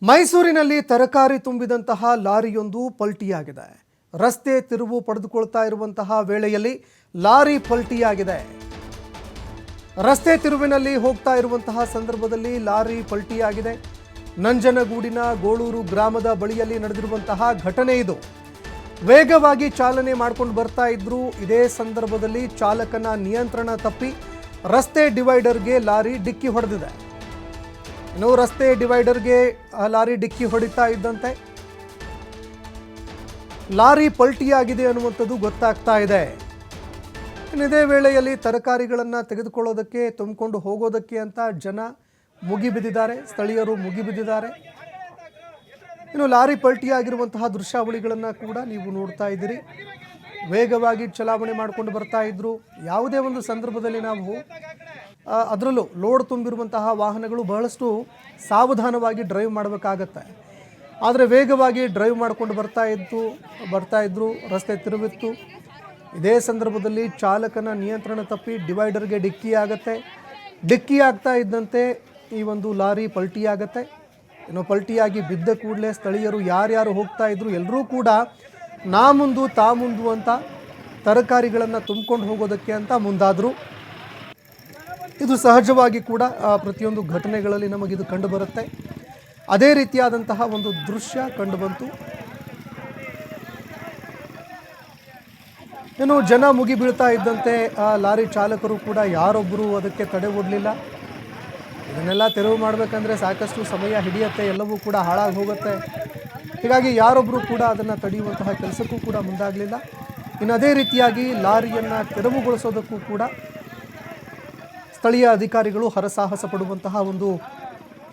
ಮೈಸೂರಿನಲ್ಲಿ ತರಕಾರಿ ತುಂಬಿದಂತಹ ಲಾರಿಯೊಂದು ಪಲ್ಟಿಯಾಗಿದೆ. ರಸ್ತೆ ತಿರುವು ಪಡೆದುಕೊಳ್ತಾ ಇರುವಂತಹ ವೇಳೆಯಲ್ಲಿ ಲಾರಿ ಪಲ್ಟಿಯಾಗಿದೆ. ರಸ್ತೆ ತಿರುವಿನಲ್ಲಿ ಹೋಗ್ತಾ ಇರುವಂತಹ ಸಂದರ್ಭದಲ್ಲಿ ಲಾರಿ ಪಲ್ಟಿಯಾಗಿದೆ. ನಂಜನಗೂಡಿನ ಗೋಳೂರು ಗ್ರಾಮದ ಬಳಿಯಲ್ಲಿ ನಡೆದಿರುವಂತಹ ಘಟನೆ ಇದು. ವೇಗವಾಗಿ ಚಾಲನೆ ಮಾಡ್ಕೊಂಡು ಬರ್ತಾ ಇದ್ರು. ಇದೇ ಸಂದರ್ಭದಲ್ಲಿ ಚಾಲಕನ ನಿಯಂತ್ರಣ ತಪ್ಪಿ ರಸ್ತೆ ಡಿವೈಡರ್ಗೆ ಲಾರಿ ಡಿಕ್ಕಿ ಹೊಡೆದಿದೆ. ಇನ್ನು ರಸ್ತೆ ಡಿವೈಡರ್ಗೆ ಲಾರಿ ಡಿಕ್ಕಿ ಹೊಡಿತಾ ಇದ್ದಂತೆ ಲಾರಿ ಪಲ್ಟಿಯಾಗಿದೆ ಅನ್ನುವಂಥದ್ದು ಗೊತ್ತಾಗ್ತಾ ಇದೆ. ಇದೇ ವೇಳೆಯಲ್ಲಿ ತರಕಾರಿಗಳನ್ನು ತೆಗೆದುಕೊಳ್ಳೋದಕ್ಕೆ ತುಂಬಿಕೊಂಡು ಹೋಗೋದಕ್ಕೆ ಅಂತ ಜನ ಮುಗಿಬಿದ್ದಿದ್ದಾರೆ, ಸ್ಥಳೀಯರು ಮುಗಿಬಿದ್ದಿದ್ದಾರೆ. ಇನ್ನು ಲಾರಿ ಪಲ್ಟಿಯಾಗಿರುವಂತಹ ದೃಶ್ಯಾವಳಿಗಳನ್ನು ಕೂಡ ನೀವು ನೋಡ್ತಾ ಇದ್ದೀರಿ. ವೇಗವಾಗಿ ಚಲಾವಣೆ ಮಾಡಿಕೊಂಡು ಬರ್ತಾ ಇದ್ರು. ಯಾವುದೇ ಒಂದು ಸಂದರ್ಭದಲ್ಲಿ ನಾವು ಅದರಲ್ಲೂ ಲೋಡ್ ತುಂಬಿರುವಂತಹ ವಾಹನಗಳು ಬಹಳಷ್ಟು ಸಾವಧಾನವಾಗಿ ಡ್ರೈವ್ ಮಾಡಬೇಕಾಗತ್ತೆ. ಆದರೆ ವೇಗವಾಗಿ ಡ್ರೈವ್ ಮಾಡಿಕೊಂಡು ಬರ್ತಾ ಇದ್ರು. ರಸ್ತೆ ತಿರುವಿತ್ತು. ಇದೇ ಸಂದರ್ಭದಲ್ಲಿ ಚಾಲಕನ ನಿಯಂತ್ರಣ ತಪ್ಪಿ ಡಿವೈಡರ್ಗೆ ಡಿಕ್ಕಿ ಆಗ್ತಾ ಇದ್ದಂತೆ ಈ ಒಂದು ಲಾರಿ ಪಲ್ಟಿಯಾಗತ್ತೆ. ಇನ್ನು ಪಲ್ಟಿಯಾಗಿ ಬಿದ್ದ ಕೂಡಲೇ ಸ್ಥಳೀಯರು ಯಾರ್ಯಾರು ಹೋಗ್ತಾ ಇದ್ರು ಎಲ್ಲರೂ ಕೂಡ ನಾ ಮುಂದು ತಾ ಮುಂದು ಅಂತ ತರಕಾರಿಗಳನ್ನು ತುಂಬಿಕೊಂಡು ಹೋಗೋದಕ್ಕೆ ಅಂತ ಮುಂದಾದರು. ಇದು ಸಹಜವಾಗಿ ಕೂಡ ಪ್ರತಿಯೊಂದು ಘಟನೆಗಳಲ್ಲಿ ನಮಗಿದು ಕಂಡುಬರುತ್ತೆ. ಅದೇ ರೀತಿಯಾದಂತಹ ಒಂದು ದೃಶ್ಯ ಕಂಡುಬಂತು. ಇನ್ನು ಜನ ಮುಗಿ ಬೀಳ್ತಾ ಇದ್ದಂತೆ ಲಾರಿ ಚಾಲಕರು ಕೂಡ ಯಾರೊಬ್ಬರು ಅದಕ್ಕೆ ತಡೆ ಒಡ್ಲಿಲ್ಲ. ಇದನ್ನೆಲ್ಲ ತೆರವು ಮಾಡಬೇಕಂದ್ರೆ ಸಾಕಷ್ಟು ಸಮಯ ಹಿಡಿಯುತ್ತೆ, ಎಲ್ಲವೂ ಕೂಡ ಹಾಳಾಗಿ ಹೋಗುತ್ತೆ. ಹೀಗಾಗಿ ಯಾರೊಬ್ಬರು ಕೂಡ ಅದನ್ನು ತಡೆಯುವಂತಹ ಕೆಲಸಕ್ಕೂ ಕೂಡ ಮುಂದಾಗಲಿಲ್ಲ. ಇನ್ನು ಅದೇ ರೀತಿಯಾಗಿ ಲಾರಿಯನ್ನು ತೆರವುಗೊಳಿಸೋದಕ್ಕೂ ಕೂಡ ಸ್ಥಳೀಯ ಅಧಿಕಾರಿಗಳು ಹರಸಾಹಸ ಪಡುವಂತಹ ಒಂದು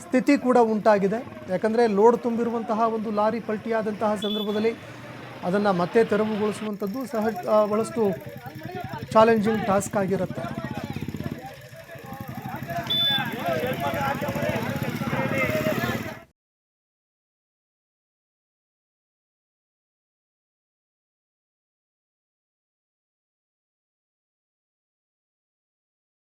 ಸ್ಥಿತಿ ಕೂಡ ಉಂಟಾಗಿದೆ. ಯಾಕಂದರೆ ಲೋಡ್ ತುಂಬಿರುವಂತಹ ಒಂದು ಲಾರಿ ಪಲ್ಟಿಯಾದಂತಹ ಸಂದರ್ಭದಲ್ಲಿ ಅದನ್ನು ಮತ್ತೆ ತೆರವುಗೊಳಿಸುವಂಥದ್ದು ಬಹಳಷ್ಟು ಚಾಲೆಂಜಿಂಗ್ ಟಾಸ್ಕ್ ಆಗಿರುತ್ತೆ.